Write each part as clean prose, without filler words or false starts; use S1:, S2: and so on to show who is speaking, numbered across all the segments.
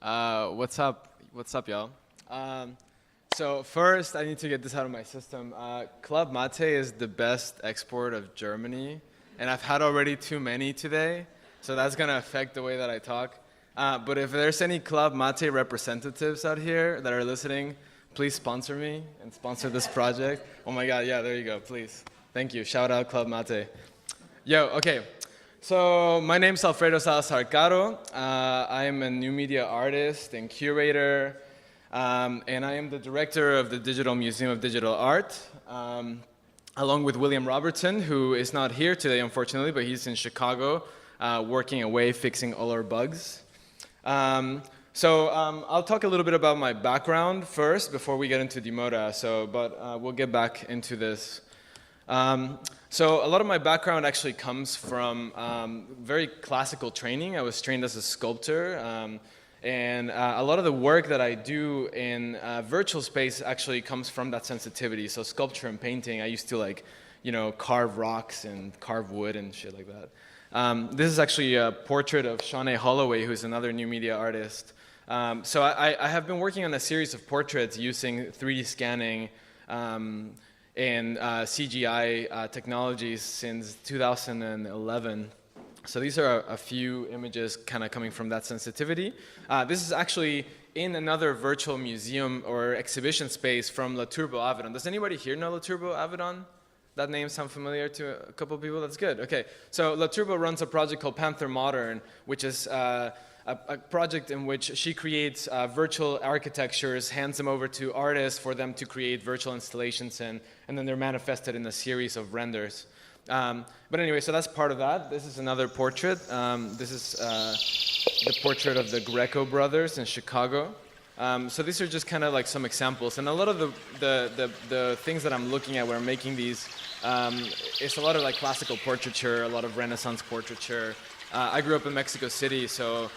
S1: What's up? What's up, y'all? So first, I need to get this out of my system. Club Mate is the best export of Germany, and I've had already too many today, so that's going to affect the way that I talk. But if there's any Club Mate representatives out here that are listening, please sponsor me and sponsor this project. Oh my God, yeah, there you go, please. Thank you. Shout out Club Mate. Yo, okay. So my name's Alfredo Salazar-Caro. I am a new media artist and curator, and I am the director of the Digital Museum of Digital Art, along with William Robertson, who is not here today, unfortunately, but he's in Chicago, working away, fixing all our bugs. I'll talk a little bit about my background first before we get into DiMoDA, but we'll get back into this. So a lot of my background actually comes from very classical training. I was trained as a sculptor, and a lot of the work that I do in virtual space actually comes from that sensitivity. So sculpture and painting, I used to carve rocks and carve wood and shit like that. This is actually a portrait of Shawnee Holloway, who's another new media artist. So I have been working on a series of portraits using 3D scanning and CGI technologies since 2011. So these are a few images kind of coming from that sensitivity. This is actually in another virtual museum or exhibition space from La Turbo Avedon. Does anybody here know La Turbo Avedon? That name sound familiar to a couple of people? That's good. Okay, so La Turbo runs a project called Panther Modern, which is a project in which she creates virtual architectures, hands them over to artists for them to create virtual installations and then they're manifested in a series of renders. But anyway, so that's part of that. This is another portrait. This is the portrait of the Greco brothers in Chicago. So these are just kind of like some examples. And a lot of the things that I'm looking at when I'm making these, it's a lot of like classical portraiture, a lot of Renaissance portraiture. I grew up in Mexico City, so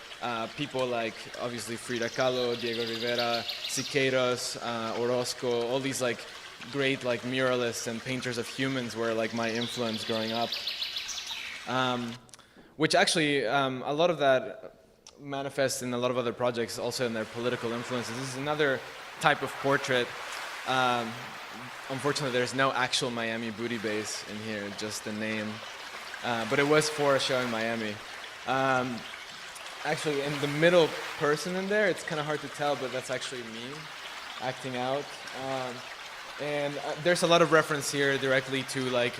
S1: people like obviously Frida Kahlo, Diego Rivera, Siqueiros, Orozco, all these like great like muralists and painters of humans were like my influence growing up. Which actually, a lot of that manifests in a lot of other projects, also in their political influences. This is another type of portrait. Unfortunately, there's no actual Miami booty base in here, just the name. But it was for a show in Miami. Actually, in the middle person in there, it's kind of hard to tell, but that's actually me acting out. And there's a lot of reference here directly to like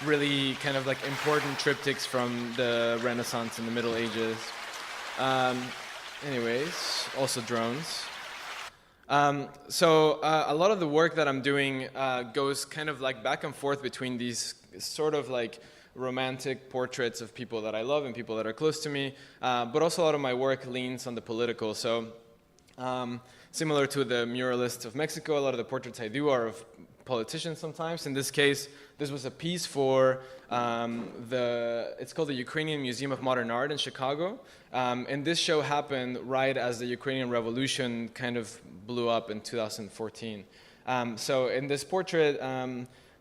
S1: really kind of like important triptychs from the Renaissance and the Middle Ages. Anyways, also drones. So a lot of the work that I'm doing goes kind of like back and forth between these sort of like romantic portraits of people that I love and people that are close to me, but also a lot of my work leans on the political. So similar to the muralists of Mexico, a lot of the portraits I do are of politicians sometimes. In this case, this was a piece for it's called the Ukrainian Museum of Modern Art in Chicago. And this show happened right as the Ukrainian Revolution kind of blew up in 2014. So in this portrait,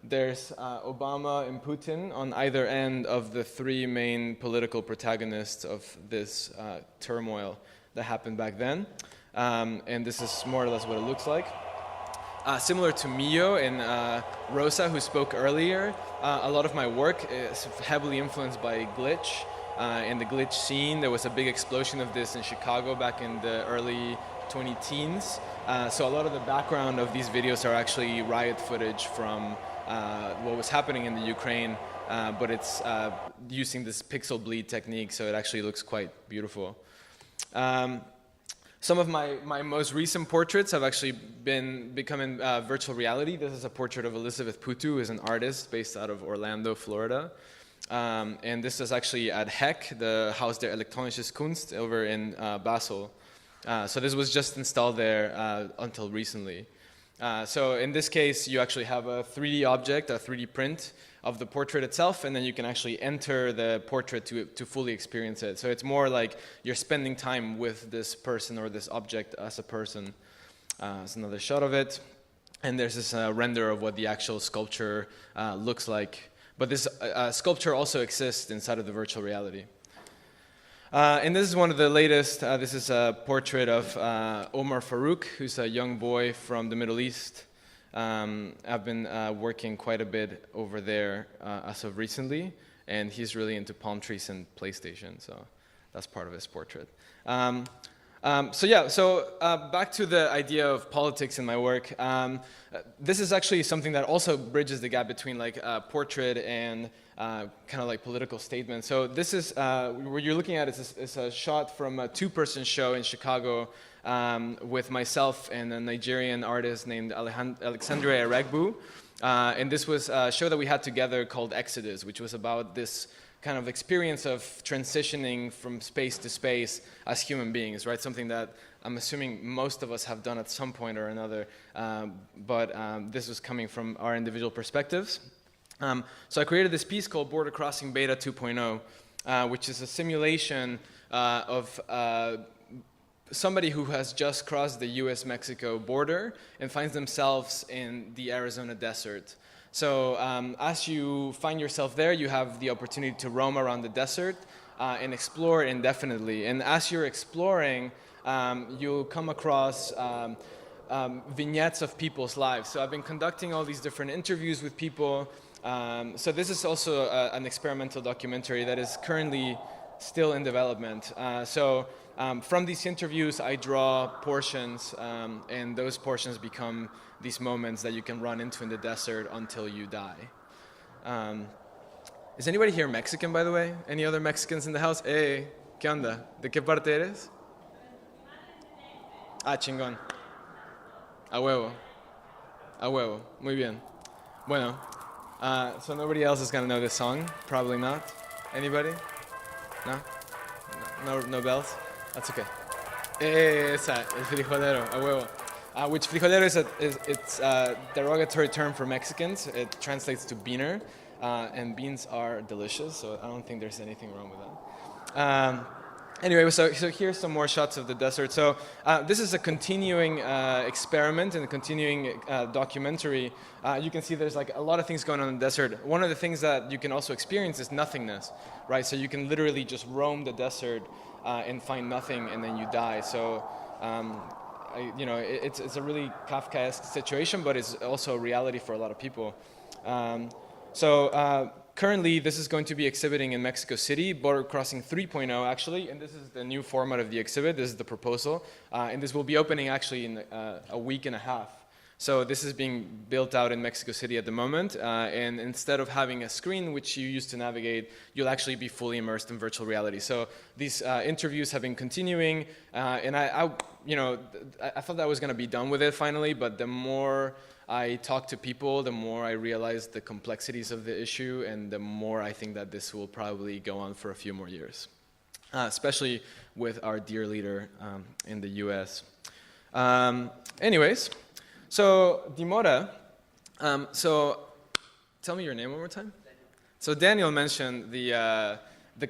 S1: there's Obama and Putin on either end of the three main political protagonists of this turmoil that happened back then. And this is more or less what it looks like. Similar to Mio and Rosa, who spoke earlier, a lot of my work is heavily influenced by glitch. In the glitch scene, there was a big explosion of this in Chicago back in the early 20-teens. So a lot of the background of these videos are actually riot footage from what was happening in the Ukraine, but it's using this pixel bleed technique, so it actually looks quite beautiful. Some of my most recent portraits have actually been becoming virtual reality. This is a portrait of Elizabeth Putu, who is an artist based out of Orlando, Florida. And this is actually at HEC, the Haus der Elektronischen Kunst over in Basel. So this was just installed there until recently. So in this case, you actually have a 3D object, a 3D print of the portrait itself, and then you can actually enter the portrait to fully experience it. So it's more like you're spending time with this person or this object as a person. It's another shot of it. And there's this render of what the actual sculpture looks like. But this sculpture also exists inside of the virtual reality. And this is one of the latest. This is a portrait of Omar Farouk, who's a young boy from the Middle East. I've been working quite a bit over there as of recently, and he's really into palm trees and PlayStation, so that's part of his portrait. So back to the idea of politics in my work. This is actually something that also bridges the gap between like portrait and kind of like political statements. So this is, what you're looking at is a shot from a two-person show in Chicago with myself and a Nigerian artist named Alexandria Eregbu. And this was a show that we had together called Exodus, which was about this kind of experience of transitioning from space to space as human beings, right? Something that I'm assuming most of us have done at some point or another, but this was coming from our individual perspectives. So I created this piece called Border Crossing Beta 2.0, which is a simulation of somebody who has just crossed the US-Mexico border and finds themselves in the Arizona desert. So as you find yourself there, you have the opportunity to roam around the desert and explore indefinitely. And as you're exploring, you'll come across vignettes of people's lives. So I've been conducting all these different interviews with people. So this is also an experimental documentary that is currently still in development. From these interviews, I draw portions, and those portions become these moments that you can run into in the desert until you die. Is anybody here Mexican, by the way? Any other Mexicans in the house? Hey, ¿qué onda? ¿De qué parte eres? Ah, chingón. A huevo. A huevo. Muy bien. Bueno. So nobody else is gonna know this song? Probably not. Anybody? No? No bells? That's okay. Esa, el frijolero, a huevo. Which frijolero it's a derogatory term for Mexicans. It translates to beaner, and beans are delicious, so I don't think there's anything wrong with that. Anyway, so here's some more shots of the desert. So this is a continuing experiment and a continuing documentary. You can see there's like a lot of things going on in the desert. One of the things that you can also experience is nothingness, right? So you can literally just roam the desert and find nothing, and then you die. So it's a really Kafkaesque situation, but it's also a reality for a lot of people. Currently, this is going to be exhibiting in Mexico City, Border Crossing 3.0 actually, and this is the new format of the exhibit. This is the proposal, and this will be opening actually in a week and a half. So this is being built out in Mexico City at the moment, and instead of having a screen which you use to navigate, you'll actually be fully immersed in virtual reality. So these interviews have been continuing, and I thought that I was going to be done with it finally, but the more I talk to people, the more I realize the complexities of the issue, and the more I think that this will probably go on for a few more years, especially with our dear leader in the US. Anyways, so DiMoDA, so tell me your name one more time. So Daniel mentioned the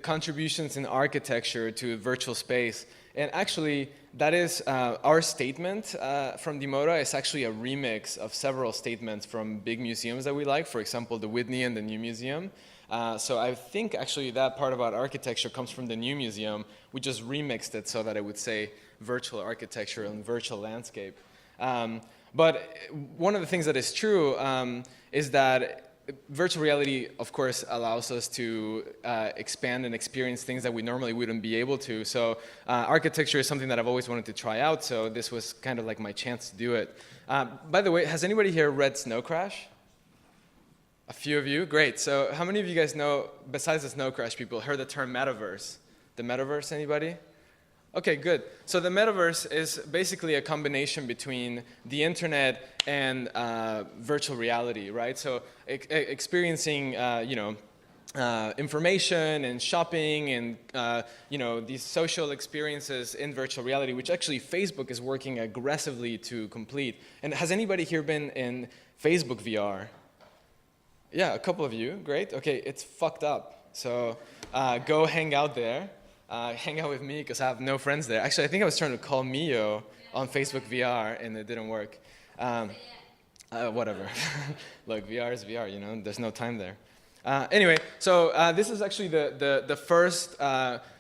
S1: contributions in architecture to virtual space, and actually that is our statement from DiMoDA is actually a remix of several statements from big museums that we like, for example, the Whitney and the New Museum. So I think actually that part about architecture comes from the New Museum. We just remixed it so that it would say virtual architecture and virtual landscape. But one of the things that is true is that virtual reality, of course, allows us to expand and experience things that we normally wouldn't be able to. So architecture is something that I've always wanted to try out, so this was kind of like my chance to do it. By the way, has anybody here read Snow Crash? A few of you? Great. So how many of you guys know, besides the Snow Crash people, heard the term Metaverse? The Metaverse, anybody? Okay, good. So the Metaverse is basically a combination between the internet and virtual reality, right? So experiencing, information and shopping and, these social experiences in virtual reality, which actually Facebook is working aggressively to complete. And has anybody here been in Facebook VR? Yeah, a couple of you. Great. Okay, it's fucked up. So go hang out there. Hang out with me because I have no friends there. Actually, I think I was trying to call Mio on Facebook VR and it didn't work. Whatever. Look, VR is VR, there's no time there. Anyway, so this is actually the first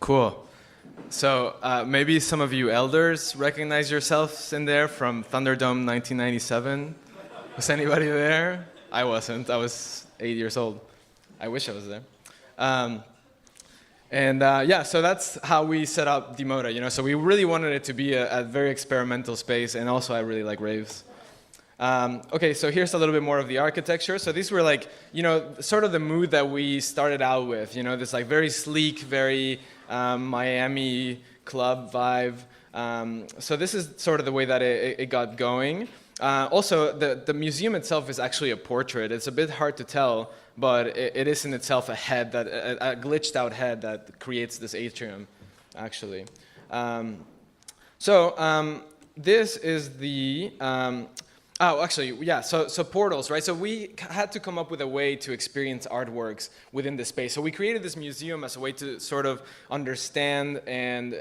S1: Cool. So maybe some of you elders recognize yourselves in there from Thunderdome 1997. Was anybody there? I wasn't. I was 8 years old. I wish I was there. Yeah, so that's how we set up DiMoDA. You know, so we really wanted it to be a very experimental space, and also I really like raves. Okay, so here's a little bit more of the architecture. So these were like, you know, sort of the mood that we started out with. You know, this like very sleek, very Miami club vibe. So this is sort of the way that it got going. Also, the museum itself is actually a portrait. It's a bit hard to tell, but it is in itself a head, a glitched out head that creates this atrium, actually. This is the... so portals, right? So we had to come up with a way to experience artworks within the space. So we created this museum as a way to sort of understand and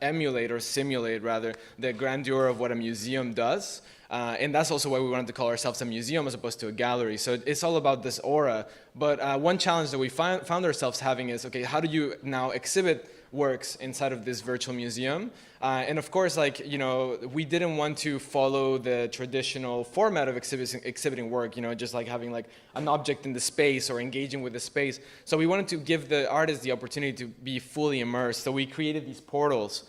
S1: emulate, or simulate rather, the grandeur of what a museum does. And that's also why we wanted to call ourselves a museum as opposed to a gallery. So it's all about this aura. But one challenge that we found ourselves having is, okay, how do you now exhibit works inside of this virtual museum? And of course, like, you know, we didn't want to follow the traditional format of exhibiting work, you know, just like having like an object in the space or engaging with the space. So we wanted to give the artist the opportunity to be fully immersed. So we created these portals.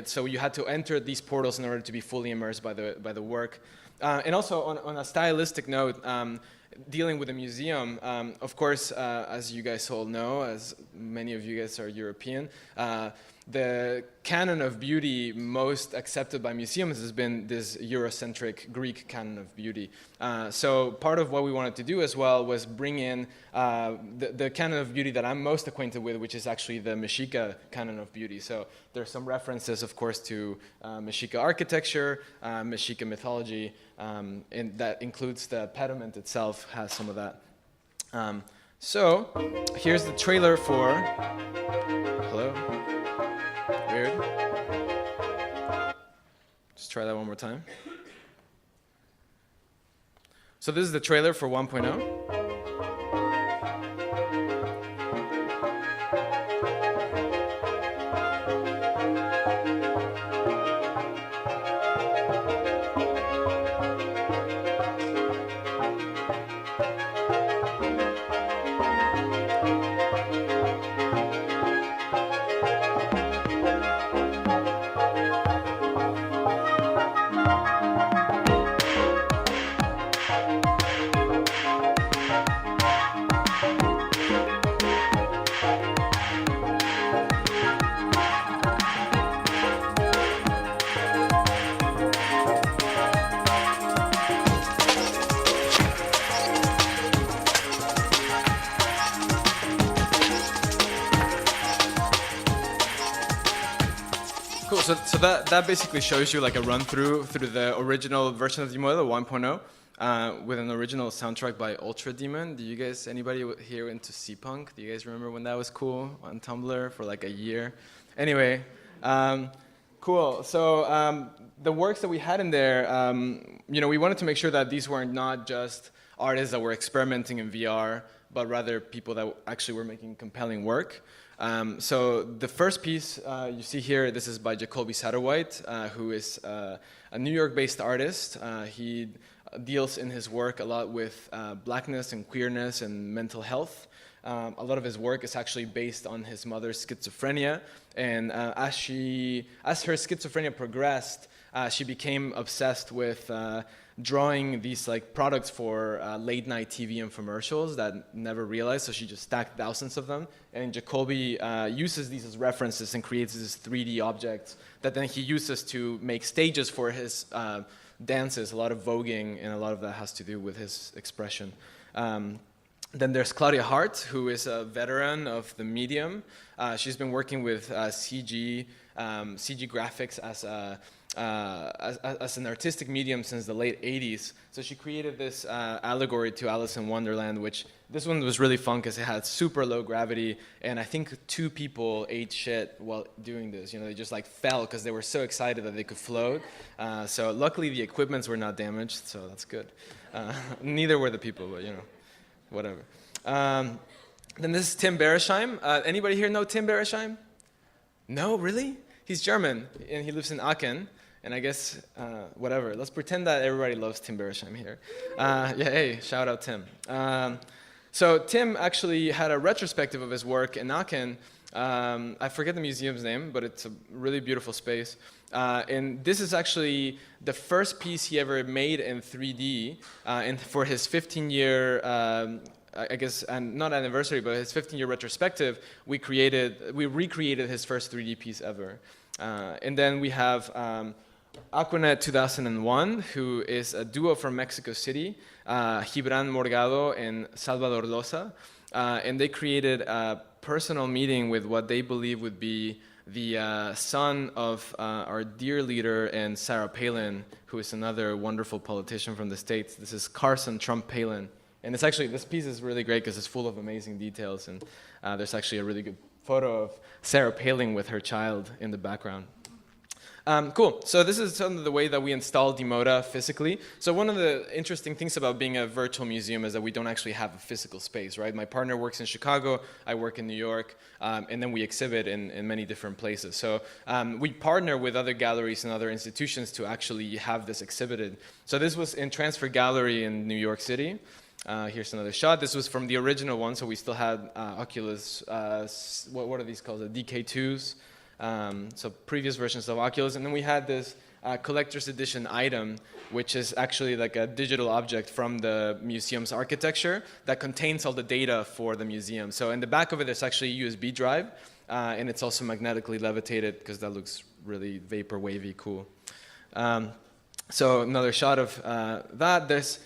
S1: So you had to enter these portals in order to be fully immersed by the work. And also on a stylistic note, dealing with a museum, of course, as you guys all know, as many of you guys are European, the canon of beauty most accepted by museums has been this Eurocentric Greek canon of beauty. So part of what we wanted to do as well was bring in the canon of beauty that I'm most acquainted with, which is actually the Mexica canon of beauty. So there's some references, of course, to Mexica architecture, Mexica mythology, and that includes the pediment itself, has some of that. So here's the trailer for... Hello? Weird. Just try that one more time. So this is the trailer for 1.0. So that basically shows you like a run through the original version of DiMoDA 1.0 with an original soundtrack by Ultra Demon. Do you guys, anybody here into C-Punk? Do you guys remember when that was cool on Tumblr for like a year? Anyway, cool. So the works that we had in there, you know, we wanted to make sure that these were not just artists that were experimenting in VR, but rather people that actually were making compelling work. So the first piece you see here, this is by Jacoby Satterwhite, who is a New York-based artist. He deals in his work a lot with blackness and queerness and mental health. A lot of his work is actually based on his mother's schizophrenia, and as her schizophrenia progressed, she became obsessed with drawing these like products for late night TV infomercials that never realized, so she just stacked thousands of them. And Jacoby uses these as references and creates these 3D objects that then he uses to make stages for his dances, a lot of voguing, and a lot of that has to do with his expression. Then there's Claudia Hart, who is a veteran of the medium. She's been working with CG graphics as an artistic medium since the late 80s. So she created this allegory to Alice in Wonderland, which this one was really fun because it had super low gravity, and I think 2 people ate shit while doing this. You know, they just like fell because they were so excited that they could float. So luckily the equipments were not damaged, so that's good. Neither were the people, but you know, whatever. Then this is Tim Beresheim. Anybody here know Tim Beresheim? No, really? He's German, and he lives in Aachen. And I guess, whatever. Let's pretend that everybody loves Tim Beresheim here. Yeah, hey, shout out Tim. So Tim actually had a retrospective of his work in Aachen. I forget the museum's name, but it's a really beautiful space. And this is actually the first piece he ever made in 3D. And for his 15-year, I guess, and not anniversary, but his 15-year retrospective, we recreated his first 3D piece ever. And then we have Aquanet 2001, who is a duo from Mexico City, Gibran Morgado and Salvador Loza. And they created a personal meeting with what they believe would be the son of our dear leader and Sarah Palin, who is another wonderful politician from the States. This is Carson Trump Palin. And it's actually, this piece is really great because it's full of amazing details. And there's actually a really good photo of Sarah Palin with her child in the background. Cool. So this is some of the way that we install DiMoDA physically. So one of the interesting things about being a virtual museum is that we don't actually have a physical space, right? My partner works in Chicago, I work in New York, and then we exhibit in many different places. So we partner with other galleries and other institutions to actually have this exhibited. So this was in Transfer Gallery in New York City. Here's another shot. This was from the original one, so we still had Oculus, what are these called? The DK2s. So previous versions of Oculus. And then we had this collector's edition item, which is actually like a digital object from the museum's architecture that contains all the data for the museum. So in the back of it, there's actually a USB drive, and it's also magnetically levitated because that looks really vapor wavy cool. So another shot of that. This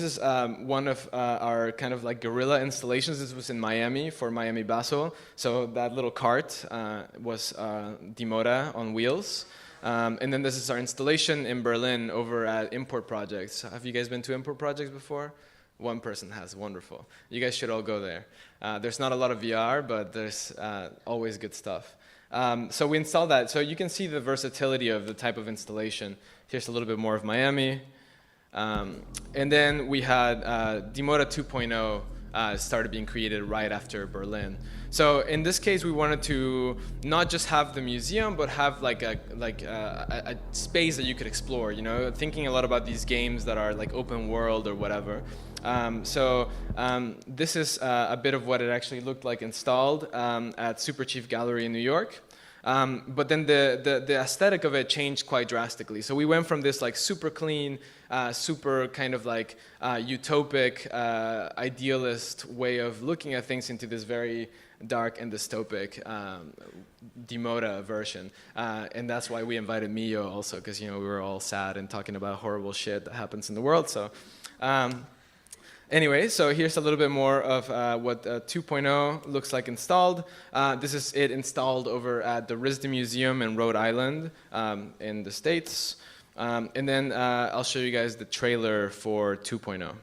S1: is one of our kind of like guerrilla installations. This was in Miami for Miami Basel. So that little cart was DiMoDA on wheels. And then this is our installation in Berlin over at Import Projects. Have you guys been to Import Projects before? One person has. Wonderful. You guys should all go there. There's not a lot of VR, but there's always good stuff. So we installed that. So you can see the versatility of the type of installation. Here's a little bit more of Miami. And then we had DiMoDA 2.0 started being created right after Berlin. So in this case, we wanted to not just have the museum, but have like a space that you could explore. You know, thinking a lot about these games that are like open world or whatever. This is a bit of what it actually looked like installed at Super Chief Gallery in New York. But then the aesthetic of it changed quite drastically. So we went from this like super clean, super kind of like utopic, idealist way of looking at things into this very dark and dystopic DiMoDA version. And that's why we invited Mio also, because you know we were all sad and talking about horrible shit that happens in the world. So. Anyway, so here's a little bit more of what 2.0 looks like installed. This is it installed over at the RISD Museum in Rhode Island in the States. And then I'll show you guys the trailer for 2.0.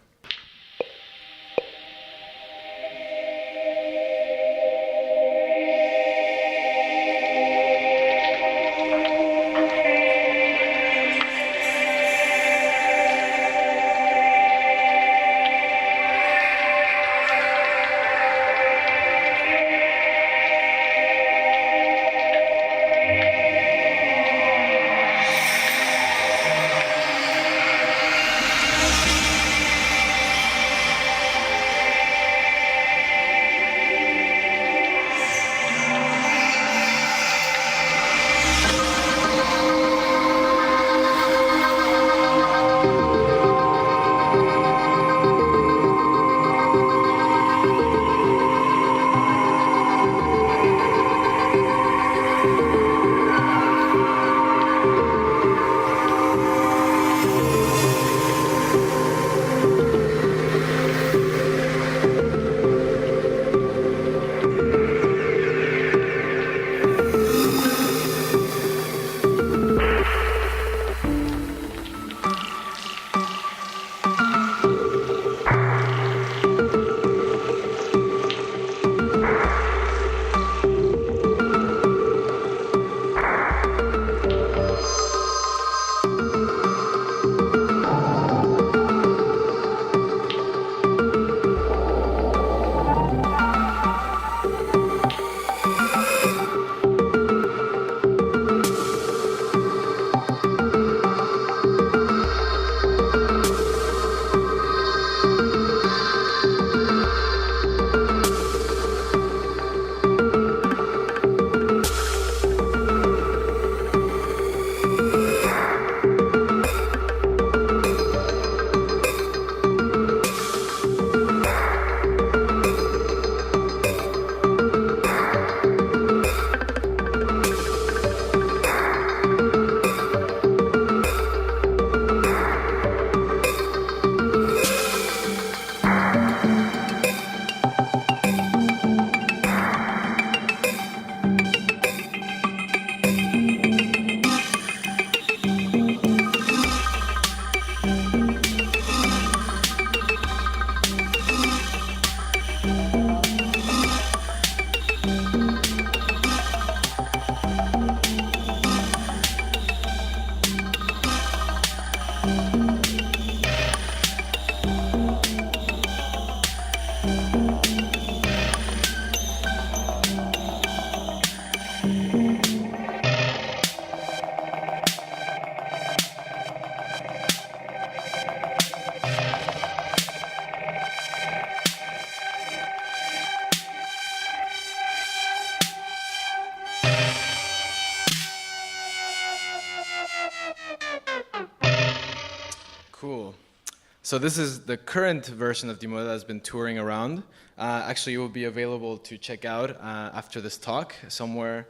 S1: So this is the current version of DiMoDA that has been touring around. Actually, it will be available to check out after this talk, somewhere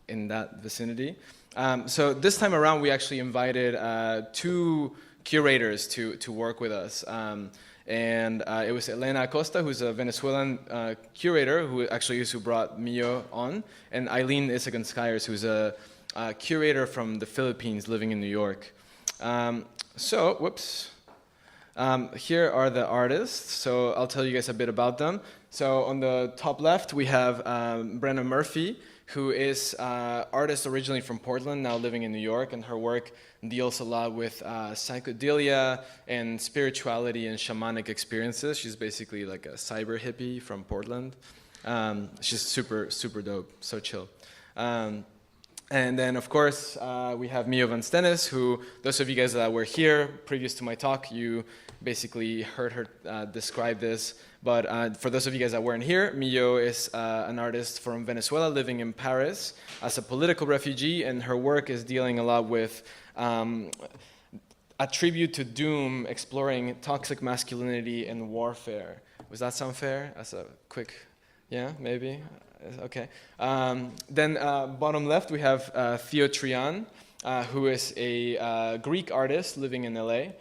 S1: in that vicinity. So this time around, we actually invited 2 curators to work with us. And it was Elena Acosta, who's a Venezuelan curator, who actually is who brought Mio on, and Eileen Isagan-Skyers, who's a curator from the Philippines living in New York. Here are the artists, so I'll tell you guys a bit about them. So on the top left, we have Brenna Murphy, who is an artist originally from Portland, now living in New York, and her work deals a lot with psychedelia and spirituality and shamanic experiences. She's basically like a cyber hippie from Portland. She's super, super dope, so chill. And then, of course, we have Mio van Stennis, who, those of you guys that were here previous to my talk, you basically heard her describe this. But for those of you guys that weren't here, Mio is an artist from Venezuela living in Paris as a political refugee, and her work is dealing a lot with a tribute to Doom, exploring toxic masculinity and warfare. Does that sound fair? As a quick, yeah, maybe? Okay. Then bottom left, we have Theo Trian, who is a Greek artist living in LA,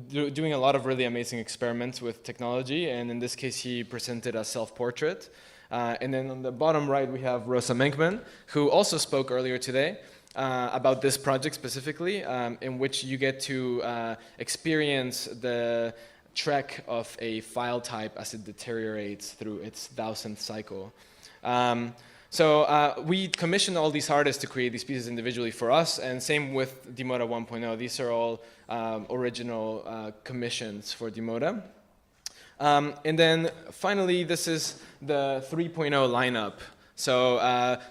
S1: doing a lot of really amazing experiments with technology, and in this case, he presented a self-portrait. And then on the bottom right, we have Rosa Menkman, who also spoke earlier today about this project specifically, in which you get to experience the trek of a file type as it deteriorates through its 1000th cycle. So we commissioned all these artists to create these pieces individually for us, and same with DiMoDA 1.0. These are all original commissions for DiMoDA. And then finally, this is the 3.0 lineup. So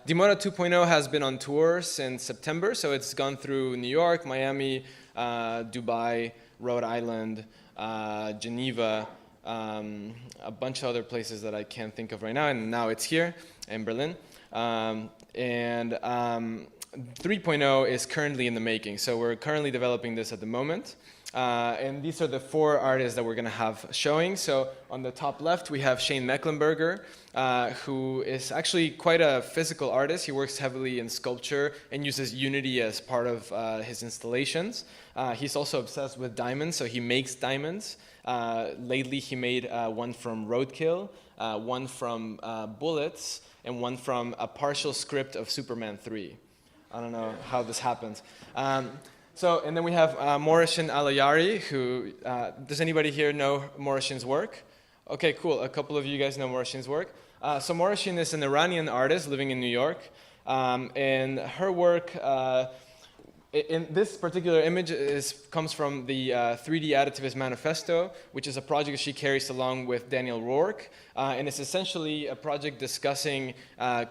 S1: DiMoDA 2.0 has been on tour since September, so it's gone through New York, Miami, Dubai, Rhode Island, Geneva, a bunch of other places that I can't think of right now, and now it's here in Berlin. And 3.0 is currently in the making, so we're currently developing this at the moment. And these are the 4 artists that we're going to have showing. So on the top left, we have Shane Mecklenburger, who is actually quite a physical artist. He works heavily in sculpture and uses Unity as part of his installations. He's also obsessed with diamonds, so he makes diamonds. Lately, he made one from Roadkill, one from Bullets, and one from a partial script of Superman 3. I don't know how this happens. And then we have Moroshin Alayari, who, does anybody here know Moroshin's work? Okay, cool. A couple of you guys know Moroshin's work. So Moroshin is an Iranian artist living in New York, and her work, in this particular image comes from the 3D Additivist Manifesto, which is a project she carries along with Daniel Rourke, and it's essentially a project discussing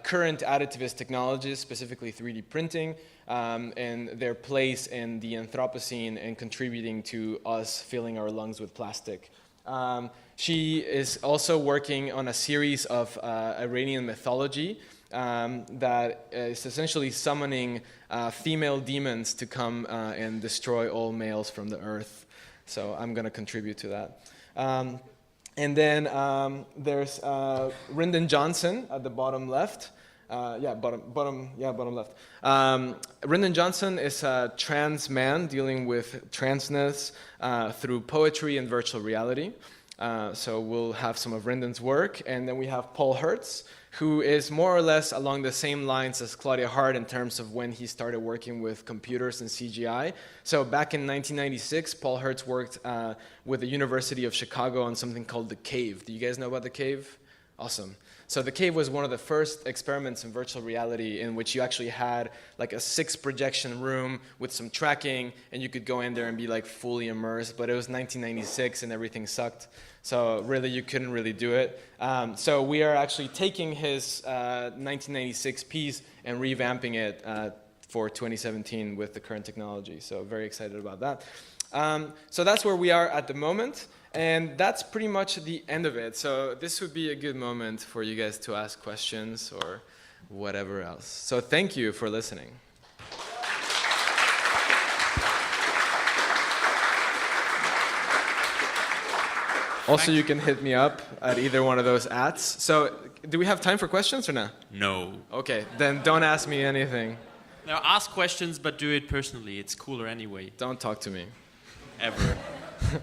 S1: current additivist technologies, specifically 3D printing, and their place in the Anthropocene and contributing to us filling our lungs with plastic. She is also working on a series of Iranian mythology that is essentially summoning female demons to come and destroy all males from the earth. So I'm going to contribute to that. And then there's Ryndon Johnson at the bottom left. Bottom left. Ryndon Johnson is a trans man dealing with transness through poetry and virtual reality. So we'll have some of Ryndon's work. And then we have Paul Hertz, who is more or less along the same lines as Claudia Hart in terms of when he started working with computers and CGI. So back in 1996, Paul Hertz worked with the University of Chicago on something called The Cave. Do you guys know about The Cave? Awesome. So The Cave was one of the first experiments in virtual reality in which you actually had like a 6-projection room with some tracking, and you could go in there and be like fully immersed, but it was 1996 and everything sucked. So really, you couldn't really do it. So we are actually taking his 1996 piece and revamping it for 2017 with the current technology. So very excited about that. So that's where we are at the moment. And that's pretty much the end of it. So this would be a good moment for you guys to ask questions or whatever else. So thank you for listening. Also, you can hit me up at either one of those ats. So, do we have time for questions or not?
S2: No.
S1: Okay, then don't ask me anything.
S2: Now ask questions, but do it personally. It's cooler anyway.
S1: Don't talk to me.
S2: Ever.
S1: Okay.